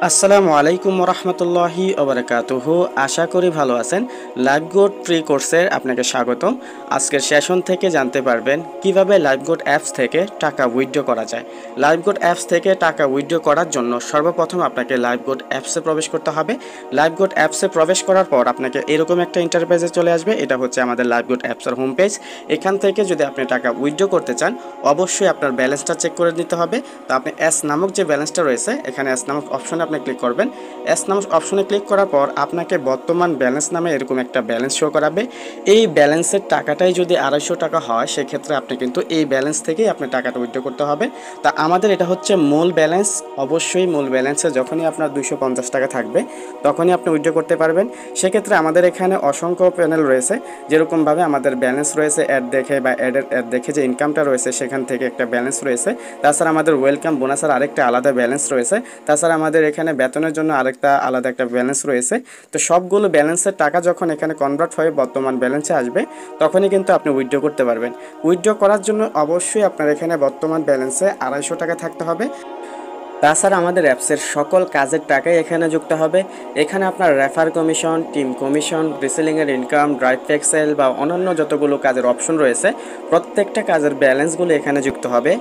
আসসালামু আলাইকুম রহমতুল্লাহি ওবরাকাতুহু। আশা করি ভালো আছেন। লাইফগোড ফ্রি কোর্সের আপনাকে স্বাগতম। আজকের সেশন থেকে জানতে পারবেন কিভাবে লাইফগোড অ্যাপস থেকে টাকা উইথড্র করা যায়। লাইফগোড অ্যাপস থেকে টাকা উইথড্র করার জন্য সর্বপ্রথম আপনাকে লাইফগোড অ্যাপসে প্রবেশ করতে হবে। লাইফগোড অ্যাপসে প্রবেশ করার পর আপনাকে এরকম একটা ইন্টারফেসে চলে আসবে। এটা হচ্ছে আমাদের লাইফগোড অ্যাপসের হোম পেজ। এখান থেকে যদি আপনি টাকা উইথড্র করতে চান, অবশ্যই আপনার ব্যালেন্সটা চেক করে নিতে হবে। তো আপনি এস নামক যে ব্যালেন্সটা রয়েছে, এখানে এস নামক অপশনে আপনি ক্লিক করবেন। এস নামক অপশনে ক্লিক করার পর আপনাকে বর্তমান ব্যালেন্স নামে এরকম একটা ব্যালেন্স শো করাবে। এই ব্যালেন্সের টাকাটাই যদি 250 টাকা হয়, সেক্ষেত্রে আপনি কিন্তু এই ব্যালেন্স থেকেই আপনি টাকাটা উইথড্র করতে হবে। তা আমাদের এটা হচ্ছে মূল ব্যালেন্স। অবশ্যই মূল ব্যালেন্সে যখনই আপনার 250 টাকা থাকবে, তখনই আপনি উইথড্র করতে পারবেন। সেক্ষেত্রে আমাদের এখানে অসংখ্য প্যানেল রয়েছে। যেরকমভাবে আমাদের ব্যালেন্স রয়েছে অ্যাড দেখে বা অ্যাড দেখে যে ইনকামটা রয়েছে, সেখান থেকে একটা ব্যালেন্স রয়েছে। তাছাড়া আমাদের ওয়েলকাম বোনাসের আরেকটা আলাদা ব্যালেন্স রয়েছে। তাছাড়া আমাদের এখানে বেতনের জন্য আরেকটা আলাদা একটা ব্যালেন্স রয়েছে। তো সবগুলো ব্যালেন্সের টাকা যখন এখানে কনভার্ট হয়ে বর্তমান ব্যালেন্সে আসবে, তখনই কিন্তু আপনি উইথড্র করতে পারবেন। উইথড্র করার জন্য অবশ্যই আপনার এখানে বর্তমান ব্যালেন্সে 250 টাকা থাকতে হবে। তাছাড়া আমাদের অ্যাপসের সকল কাজের টাকাই এখানে যুক্ত হবে। এখানে আপনার রেফার কমিশন, টিম কমিশন, রিসেলিংয়ের ইনকাম, ড্রাইভ এক্সেল বা অন্যান্য যতগুলো কাজের অপশন রয়েছে, প্রত্যেকটা কাজের ব্যালেন্সগুলো এখানে যুক্ত হবে।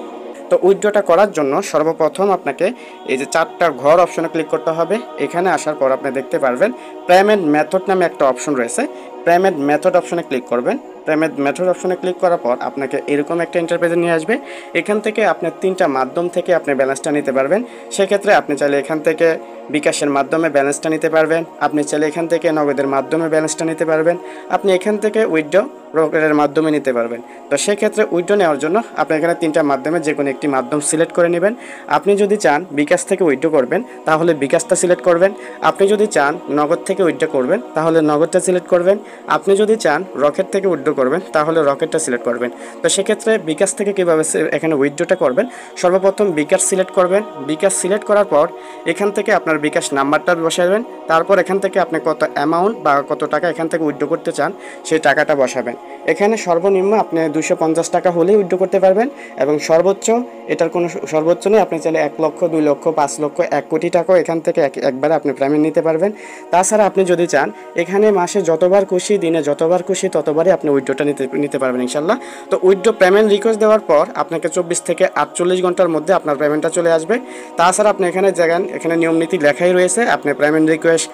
তো উইথড্রটা করার জন্য সর্বপ্রথম আপনাকে এই যে 4টা ঘর অপশনে ক্লিক করতে হবে। এখানে আসার পর আপনি দেখতে পারবেন পেমেন্ট মেথড নামে একটা অপশন রয়েছে। পেমেন্ট মেথড অপশনে ক্লিক করবেন। পেমেন্ট মেথড অপশনে ক্লিক করার পর আপনাকে এরকম একটা ইন্টারফেসে নিয়ে আসবে। এখান থেকে আপনার 3টা মাধ্যম থেকে আপনি ব্যালেন্সটা নিতে পারবেন। সেক্ষেত্রে আপনি চাইলে এখান থেকে বিকাশের মাধ্যমে ব্যালেন্সটা নিতে পারবেন। আপনি চাইলে এখান থেকে নগদের মাধ্যমে ব্যালেন্সটা নিতে পারবেন। আপনি এখান থেকে উইথড্র ব্রোকারের মাধ্যমে নিতে পারবেন। তো সেক্ষেত্রে উইথড্র নেওয়ার জন্য আপনি এখানে 3টা মাধ্যমে যে কোনো একটি মাধ্যম সিলেক্ট করে নেবেন। আপনি যদি চান বিকাশ থেকে উইথড্র করবেন, তাহলে বিকাশটা সিলেক্ট করবেন। আপনি যদি চান নগদ থেকে উইথড্র করবেন, তাহলে নগদটা সিলেক্ট করবেন। আপনি যদি চান রকেট থেকে উইথড্র করবেন, তাহলে রকেটটা সিলেক্ট করবেন। তো সেক্ষেত্রে বিকাশ থেকে কীভাবে এখানে উইথড্রটা করবেন, সর্বপ্রথম বিকাশ সিলেক্ট করবেন। বিকাশ সিলেক্ট করার পর এখান থেকে আপনার বিকাশ নাম্বারটা বসাবেন। তারপর এখান থেকে আপনি কত অ্যামাউন্ট বা কত টাকা এখান থেকে উইথড্র করতে চান, সেই টাকাটা বসাবেন। এখানে সর্বনিম্ন আপনি 250 টাকা হলেই উইথড্র করতে পারবেন, এবং সর্বোচ্চ এটার কোনো সর্বোচ্চ নেই। আপনি চাইলে 1 লক্ষ, 2 লক্ষ, 5 লক্ষ, 1 কোটি টাকাও এখান থেকে একবারে আপনি পেমেন্ট নিতে পারবেন। তাছাড়া আপনি যদি চান এখানে মাসে যতবার খুশি, দিনে যতবার খুশি, ততবারই আপনি উইথড্রটা নিতে পারবেন ইনশাল্লাহ। তো উইথড্র পেমেন্ট রিকোয়েস্ট দেওয়ার পর আপনাকে 24 থেকে 48 ঘন্টার মধ্যে আপনার পেমেন্টটা চলে আসবে। তাছাড়া আপনি এখানে দেখেন, এখানে নিয়ম নীতি লেখাই রয়েছে। আপনি পেমেন্ট রিকোয়েস্ট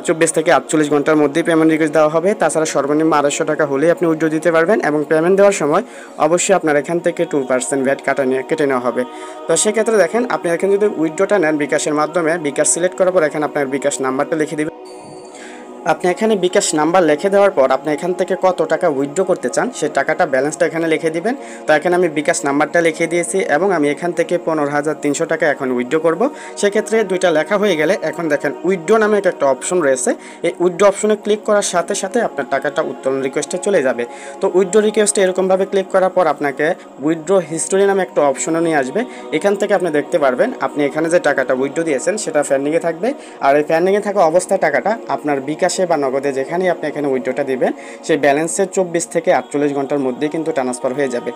24 থেকে 48 ঘন্টার মধ্যেই পেমেন্ট রিকোয়েস্ট দেওয়া হবে। তাছাড়া সর্বনিম্ন 250 টাকা হলেই আপনি উইথড্র দিতে পারবেন, এবং পেমেন্ট দেওয়ার সময় অবশ্যই আপনার এখান থেকে 2% ভ্যাট কেটে নেওয়া হবে। তো সেক্ষেত্রে দেখেন, আপনি এখানে যদি উইথড্রটা নেন বিকাশের মাধ্যমে, বিকাশ সিলেক্ট করার পর এখানে আপনার বিকাশ নাম্বারটা লিখে দিবেন। আপনি এখানে বিকাশ নাম্বার লিখে দেওয়ার পর আপনি এখান থেকে কত টাকা উইথড্র করতে চান, সেই টাকাটা ব্যালেন্সটা এখানে লিখে দিবেন। তো এখানে আমি বিকাশ নাম্বারটা লিখে দিয়েছি, এবং আমি এখান থেকে 15,300 টাকা এখন উইথড্র করব। সেক্ষেত্রে দুইটা লেখা হয়ে গেলে এখন দেখেন উইথড্র নামে একটা অপশন রয়েছে। এই উইথড্র অপশনে ক্লিক করার সাথে সাথে আপনার টাকাটা উত্তোলন রিকোয়েস্টে চলে যাবে। তো উইথড্র রিকোয়েস্টে এরকমভাবে ক্লিক করার পর আপনাকে উইথড্র হিস্টোরি নামে একটা অপশনও নিয়ে আসবে। এখান থেকে আপনি দেখতে পারবেন আপনি এখানে যে টাকাটা উইথড্র দিয়েছেন সেটা পেন্ডিংয়ে থাকবে। আর এই পেন্ডিংয়ে থাকা অবস্থায় টাকাটা আপনার বিকাশ বা নগদে যেখানেই আপনি এখানে উইথড্রটা দিবেন, সেই ব্যালেন্সের 24 থেকে 48 ঘন্টার মধ্যেই কিন্তু ট্রান্সফার হয়ে যাবে।